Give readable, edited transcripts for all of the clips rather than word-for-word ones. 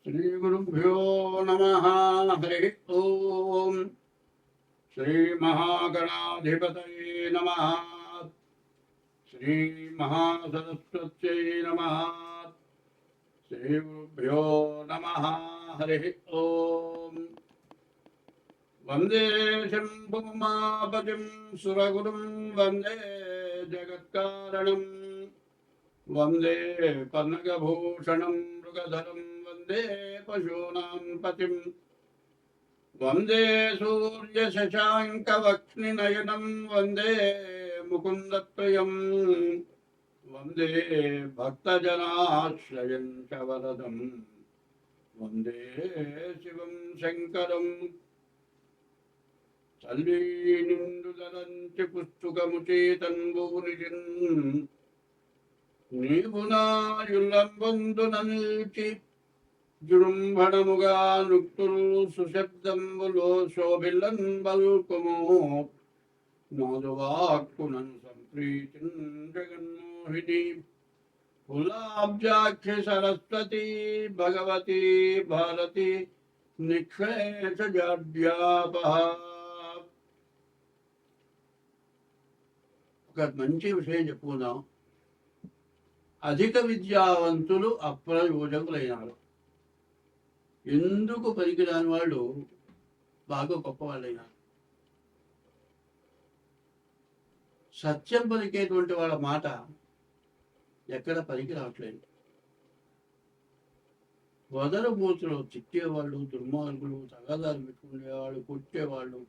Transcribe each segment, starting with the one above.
श्रीगुरुभ्यो नमः। हरि ओम। श्रीमहागणाधिपतये नमः। श्रीमहासरस्वत्यै नमः। श्रीगुरुभ्यो नमः। हरि ओम। वंदे शंभुमापतिं सुरगुरुं वंदे जगत्कारणं वंदे पन्नगभूषणं मृगधरं वंदे पशूनां पतिं वंदे सूर्यशशाङ्कवक्ष्निनयनं वंदे मुकुन्दप्रियं वंदे भक्तजनाश्रयं च वरदं वंदे शिवं शङ्करं తల్లి నిండుదలంచి పుస్తుకముచి తన్బూనిజిన్ నీవు నాయుల్లంబొందున నిల్చి జృంభణముగా నుక్తులు సుశబ్దంబులో శోభిల్లన్ బల్కుము నాదువాక్కునను సంప్రీతిన్ జగన్మోహిని కులాబ్జాక్షి సరస్వతి భగవతి భారతి నిక్షేష జాడ్యాపహ. ఒక మంచి విషయం చెప్పుకుందాం. అధిక విద్యావంతులు అప్రయోజకులైనారు. ఎందుకు పనికిరాని వాళ్ళు బాగా గొప్పవాళ్ళైనారు. సత్యం పలికేటువంటి వాళ్ళ మాట ఎక్కడ పనికి రావట్లేదు. వదరబోతులు తిట్టేవాళ్ళు, దుర్మార్గులు, తగాదాలు పెట్టుకునేవాళ్ళు, కొట్టేవాళ్ళు,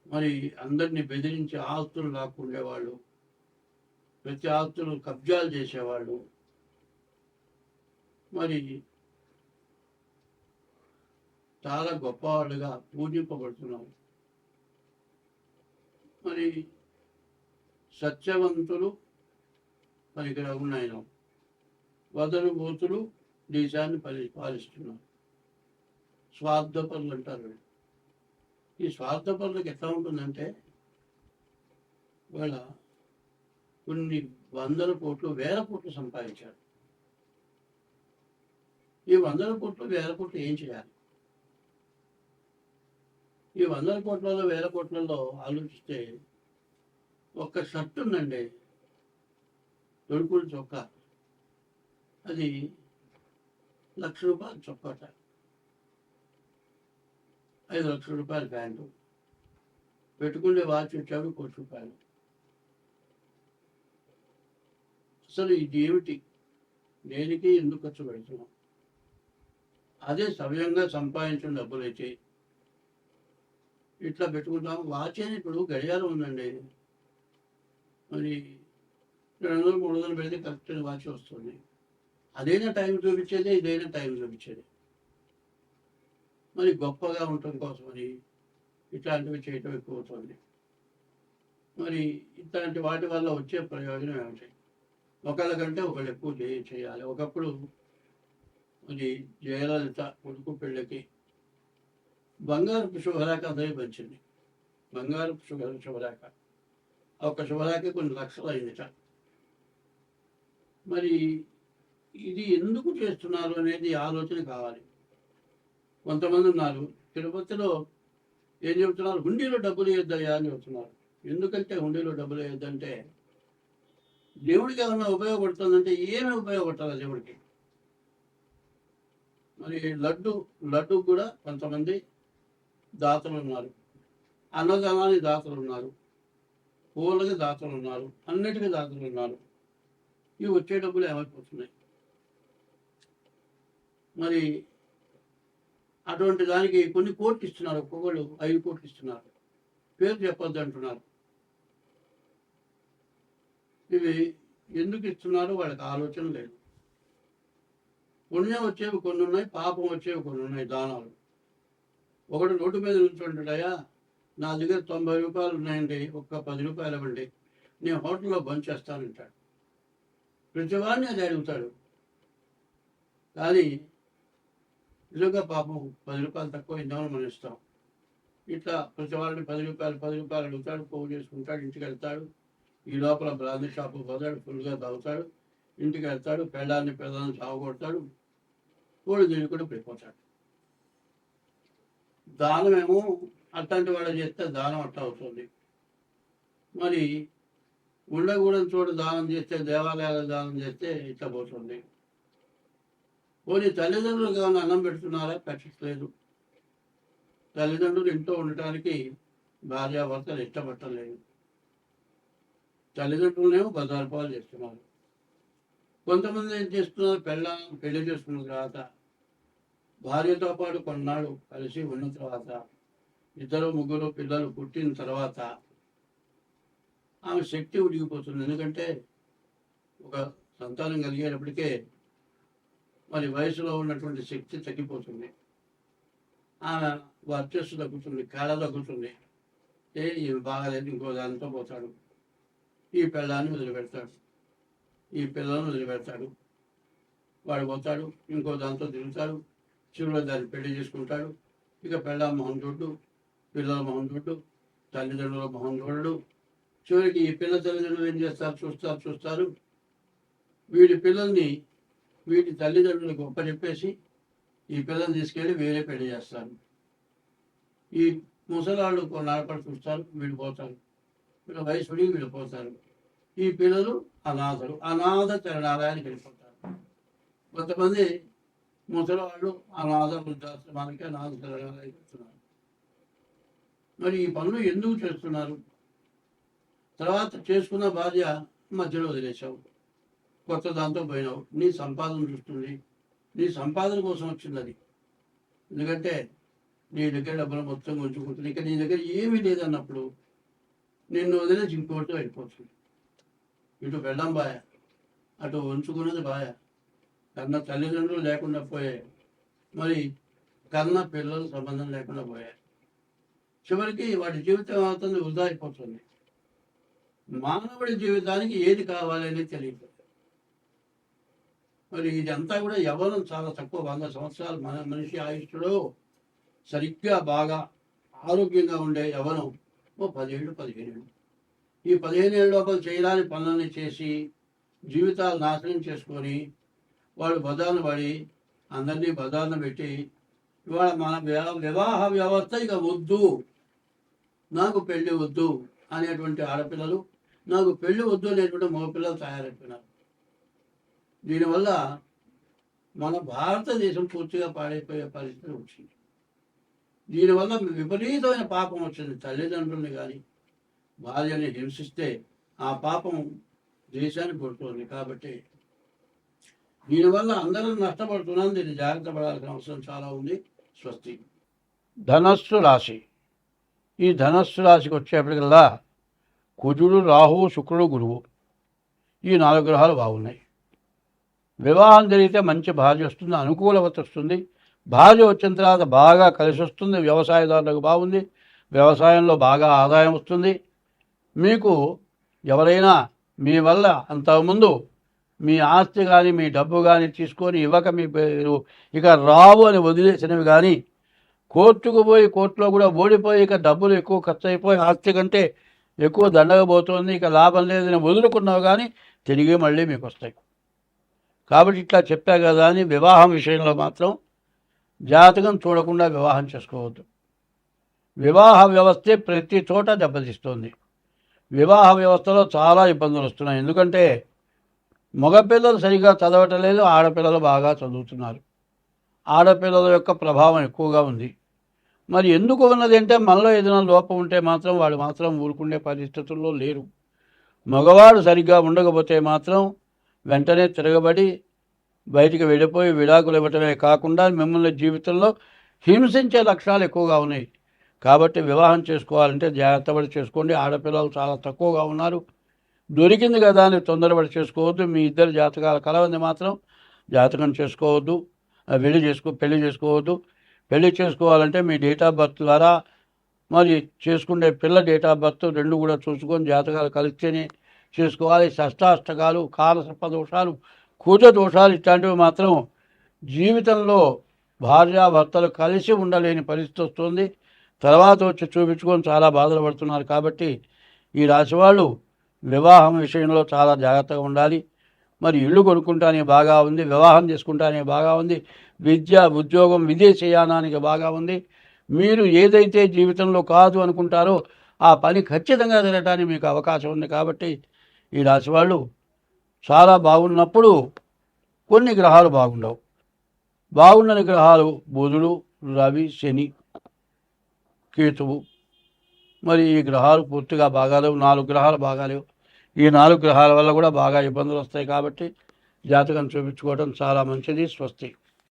మరి అందరినీ బెదిరించి ఆస్తులు లాక్కుండేవాళ్ళు, ప్రతి ఆస్తులు కబ్జాలు చేసేవాళ్ళు, మరి చాలా గొప్పవాళ్ళుగా పూజింపబడుతున్నారు. మరి సత్యవంతులు పనికిరాకున్నాయన వదరుబోతులు దేశాన్ని పాలిస్తున్నారు. స్వార్థపరులు అంటారు. ఈ స్వార్థపరులకు ఎట్లా ఉంటుందంటే వాళ్ళ కొన్ని వందల కోట్లు, వేల కోట్లు సంపాదించారు. ఈ వందల కోట్లు, వేల కోట్లు ఏం చేయాలి? ఈ వందల కోట్లలో, వేల కోట్లలో ఆలోచిస్తే ఒక్క షర్ట్ ఉందండి, తొడుకులు చొక్కా, అది ₹1,00,000 చొక్కాట, 5 లక్షల రూపాయల ప్యాంటు, పెట్టుకునే వాచ్ వచ్చాడు ₹1,00,00,000. అసలు ఇది ఏమిటి? దేనికి ఎందుకు ఖర్చు పెడుతున్నాం? అదే సవ్యంగా సంపాదించిన డబ్బులైతే ఇట్లా పెట్టుకుంటాం. వాచ్ అని ఇప్పుడు గడియారం ఉందండి, మరి 200-300 పెడితే కరెక్ట్ వాచ్ వస్తుంది. అదైనా టైం చూపించేది, ఇదైనా టైం చూపించేది. మరి గొప్పగా ఉండటం కోసమని ఇట్లాంటివి చేయటం ఎక్కువ అవుతుంది. మరి ఇట్లాంటి వాటి వల్ల వచ్చే ప్రయోజనం ఏమిటి? ఒకళ్ళకంటే ఒకళ్ళు ఎక్కువ చేయాలి. ఒకప్పుడు మరి జయలలిత కొడుకు పెళ్ళకి బంగారపు శుభలేఖ అదే పంచింది. బంగారపు శుభలేఖ, ఒక శుభలేఖ కొన్ని లక్షలు అయిందిట. మరి ఇది ఎందుకు చేస్తున్నారు అనేది ఆలోచన కావాలి. కొంతమంది ఉన్నారు తిరుపతిలో ఏం చెబుతున్నారు, హుండీలో డబ్బులు వేయొద్దయ్యా అని చెబుతున్నారు. ఎందుకంటే హుండీలో డబ్బులు వేయొద్దంటే దేవుడికి ఏమన్నా ఉపయోగపడుతుందంటే ఏమి ఉపయోగపడాలి దేవుడికి? మరి లడ్డు కూడా కొంతమంది దాతలు ఉన్నారు, అన్నదానానికి దాతలు ఉన్నారు, పూలకి దాతలు ఉన్నారు, అన్నిటికీ దాతలు ఉన్నారు. ఇవి వచ్చే డబ్బులు ఏమైపోతున్నాయి? మరి అటువంటి దానికి కొన్ని కోట్లు ఇస్తున్నారు. ఒక్కొక్కళ్ళు 5 కోట్లు ఇస్తున్నారు, పేరు చెప్పొద్దు అంటున్నారు. ఇవి ఎందుకు ఇస్తున్నారో వాళ్ళకి ఆలోచన లేదు. పుణ్యం వచ్చేవి కొన్ని ఉన్నాయి, పాపం వచ్చేవి కొన్ని ఉన్నాయి. దానాలు ఒకటి రోడ్డు మీద నిల్చుంటాడయా, నా దగ్గర 90 రూపాయలు ఉన్నాయండి, ఒక్క 10 రూపాయలు ఇవ్వండి, నేను హోటల్లో బంద్ చేస్తానంటాడు. ప్రతివాడిని అది అడుగుతాడు. కానీ నిజంగా పాపం 10 రూపాయలు తక్కువ ఇద్దామని మనం ఇస్తాం. ఇట్లా ప్రతి వాళ్ళని 10 రూపాయలు అడుగుతాడు, పోగు చేసుకుంటాడు, ఇంటికి వెళ్తాడు. ఈ లోపల బ్రాందీ షాపు పోతాడు, ఫుల్గా తాగుతాడు, ఇంటికి వెళ్తాడు, పెళ్ళాన్ని సాగు కొడతాడు. వాడు దీనికి కూడా పడిపోతాడు. దానమేమో అట్లాంటి వాడు చేస్తే దానం అట్లా అవుతుంది. మరి ఉండకూడని చోట దానం చేస్తే, దేవాలయాల దానం చేస్తే ఇట్లా పోతుంది. పోనీ తల్లిదండ్రులు కానీ అన్నం పెడుతున్నారా? పెట్టట్లేదు. తల్లిదండ్రులు ఇంట్లో ఉండటానికి భార్యాభర్తలు ఇష్టపట్టలేదు. తల్లిదండ్రులనేమో బజారుపాలు చేస్తున్నారు. కొంతమంది ఏం చేస్తున్నారు, పెళ్లి చేసుకున్న తర్వాత భార్యతో పాటు కొన్నాళ్ళు కలిసి ఉన్న తర్వాత 2-3 పిల్లలు పుట్టిన తర్వాత ఆమె శక్తి ఉడిగిపోతుంది. ఎందుకంటే ఒక సంతానం కలిగేటప్పటికే మరి వయసులో ఉన్నటువంటి శక్తి తగ్గిపోతుంది. ఆమె వర్చస్సు తగ్గుతుంది, కళ తగ్గుతుంది. ఇవి బాగాలేదు, ఇంకో దానితో పోతాడు. ఈ పిల్లాన్ని వదిలిపెడతాడు, ఈ పిల్లలను వదిలిపెడతాడు. వాడు పోతాడు, ఇంకో దాంతో తిరుగుతాడు. చివరిలో దాన్ని పెళ్లి చేసుకుంటాడు. ఇక పిల్ల మొహం చూడు, పిల్లల మొహం చూడు, తల్లిదండ్రుల మొహం చూడడు. చివరికి ఈ పిల్ల తల్లిదండ్రులు ఏం చేస్తారు, చూస్తారు. వీడి పిల్లల్ని వీటి తల్లిదండ్రులు గొప్ప చెప్పేసి ఈ పిల్లల్ని తీసుకెళ్ళి వేరే పెళ్లి చేస్తారు. ఈ ముసలాళ్ళు కొన్నాళ్ళపడి చూస్తారు, వీడిపోతారు. వీళ్ళ వయసు పడి వీడిపోతారు. ఈ పిల్లలు అనాథలు, అనాథ శరణాలయానికి వెళ్ళిపోతారు. కొంతమంది ముసలివాళ్ళు అనాథ వృద్ధాశ్రమానికి, అనాథ శరణాలయానికి వెళ్తున్నారు. మరి ఈ పనులు ఎందుకు చేస్తున్నారు? తర్వాత చేసుకున్న భార్య మధ్యలో వదిలేసావు, కొత్త దాంతో పోయినావు. నీ సంపాదన చూస్తుంది, నీ సంపాదన కోసం వచ్చింది అది. ఎందుకంటే నీ దగ్గర డబ్బులు మొత్తం ఉంచుకుంటుంది. ఇక నీ దగ్గర ఏమీ లేదన్నప్పుడు నిన్ను వదిలేసి ఇంకోటితో వెళ్ళిపోతుంది. ఇటు వెళ్ళం బాయ, అటు ఉంచుకున్నది బాయ. కన్న తల్లిదండ్రులు లేకుండా పోయాయి, మరి కన్న పిల్లలు సంబంధం లేకుండా పోయాయి. చివరికి వాటి జీవితం అవుతుంది, వృధా అయిపోతుంది. మానవుడి జీవితానికి ఏది కావాలని తెలియదు. మరి ఇదంతా కూడా యవ్వనం చాలా తక్కువ. 100 సంవత్సరాలు మనిషి ఆయుష్లో సరిగ్గా బాగా ఆరోగ్యంగా ఉండే యవ్వనం 10 ఏళ్ళు, 15 ఏళ్ళు. ఈ 15 ఏళ్ళ లోపల చేయరాని పనులని చేసి జీవితాలు నాశనం చేసుకొని వాడు బదాన పడి అందరినీ బదాన పెట్టి ఇవాళ మన వివాహ వ్యవస్థ ఇక వద్దు, నాకు పెళ్ళి వద్దు అనేటువంటి ఆడపిల్లలు, నాకు పెళ్ళి వద్దు అనేటువంటి మగపిల్లలు తయారైపోయినారు. దీనివల్ల మన భారతదేశం పూర్తిగా పాడైపోయే పరిస్థితి వచ్చింది. దీనివల్ల విపరీతమైన పాపం వచ్చింది. తల్లిదండ్రుల్ని కానీ భార్యని హింసిస్తే ఆ పాపం దేశానికి కొడుతుంది. కాబట్టి దీనివల్ల అందరం నష్టపడుతున్నాం. దీన్ని జాగ్రత్త పడాల్సిన అవసరం చాలా ఉంది. స్వస్తి. ధనస్సు రాశి. ఈ ధనస్సు రాశికి వచ్చేప్పటికల్లా కుజుడు, రాహువు, శుక్రుడు, గురువు, ఈ 4 గ్రహాలు బాగున్నాయి. వివాహం జరిగితే మంచి భార్య వస్తుంది, అనుకూలత వస్తుంది. భార్య వచ్చిన తర్వాత బాగా కలిసి వస్తుంది. వ్యవసాయదారులకు బాగుంది, వ్యవసాయంలో బాగా ఆదాయం వస్తుంది. మీకు ఎవరైనా మీ వల్ల అంతకుముందు మీ ఆస్తి కానీ మీ డబ్బు కానీ తీసుకొని ఇవ్వక మీరు ఇక రావు అని వదిలేసినవి కానీ కోర్టుకు పోయి కోర్టులో కూడా ఓడిపోయి ఇక డబ్బులు ఎక్కువ ఖర్చు అయిపోయి ఆస్తి కంటే ఎక్కువ దండగబోతోంది, ఇక లాభం లేదని వదులుకున్నావు కానీ తిరిగి మళ్ళీ మీకు వస్తాయి. కాబట్టి ఇట్లా చెప్పా కదా అని వివాహం విషయంలో మాత్రం జాతకం చూడకుండా వివాహం చేసుకోవద్దు. వివాహ వ్యవస్థే ప్రతి చోట దెబ్బతీస్తుంది. వివాహ వ్యవస్థలో చాలా ఇబ్బందులు వస్తున్నాయి. ఎందుకంటే మగపిల్లలు సరిగా చదవటం లేదు, ఆడపిల్లలు బాగా చదువుతున్నారు. ఆడపిల్లల యొక్క ప్రభావం ఎక్కువగా ఉంది. మరి ఎందుకు ఉన్నది అంటే మనలో ఏదైనా లోపం ఉంటే మాత్రం వాడు మాత్రం ఊరుకునే పరిస్థితుల్లో లేరు. మగవాడు సరిగ్గా ఉండకపోతే మాత్రం వెంటనే తిరగబడి బయటికి వెళ్ళిపోయి విడాకులు ఇవ్వటమే కాకుండా మిమ్మల్ని జీవితంలో హింసించే లక్షణాలు ఎక్కువగా ఉన్నాయి. కాబట్టి వివాహం చేసుకోవాలంటే జాగ్రత్తపడి చేసుకోండి. ఆడపిల్లలు చాలా తక్కువగా ఉన్నారు. దొరికింది కదా అని తొందరపడి చేసుకోవద్దు. మీ ఇద్దరు జాతకాల కలవంది మాత్రం జాతకం చేసుకోవద్దు, పెళ్లి చేసుకోవద్దు. పెళ్లి చేసుకోవాలంటే మీ డేట్ ఆఫ్ బర్త్ ద్వారా మరి చేసుకునే పిల్ల డేట్ ఆఫ్ బర్త్ 2 కూడా చూసుకొని జాతకాలు కలిస్తేనే చేసుకోవాలి. షష్టాష్టకాలు, కాలసర్ప దోషాలు, కుజ దోషాలు ఇట్లాంటివి మాత్రం జీవితంలో భార్యాభర్తలు కలిసి ఉండలేని పరిస్థితి వస్తుంది. తర్వాత వచ్చి చూపించుకొని చాలా బాధలు పడుతున్నారు. కాబట్టి ఈ రాశి వాళ్ళు వివాహం విషయంలో చాలా జాగ్రత్తగా ఉండాలి. మరి ఇల్లు కొనుక్కుంటానే బాగా ఉంది, వివాహం చేసుకుంటానే బాగా ఉంది, విద్య ఉద్యోగం విదేశయానానికి బాగా ఉంది. మీరు ఏదైతే జీవితంలో కాదు అనుకుంటారో ఆ పని ఖచ్చితంగా జరగటానికి మీకు అవకాశం ఉంది. కాబట్టి ఈ రాశి వాళ్ళు చాలా బాగున్నప్పుడు కొన్ని గ్రహాలు బాగుండవు. బాగుండని గ్రహాలు బుధుడు, రవి, శని, కేతువు. మరి ఈ గ్రహాలు పూర్తిగా బాగాలేవు. 4 గ్రహాలు బాగాలేవు. ఈ 4 గ్రహాల వల్ల కూడా బాగా ఇబ్బందులు వస్తాయి. కాబట్టి జాతకం చూపించుకోవడం చాలా మంచిది. స్వస్తి.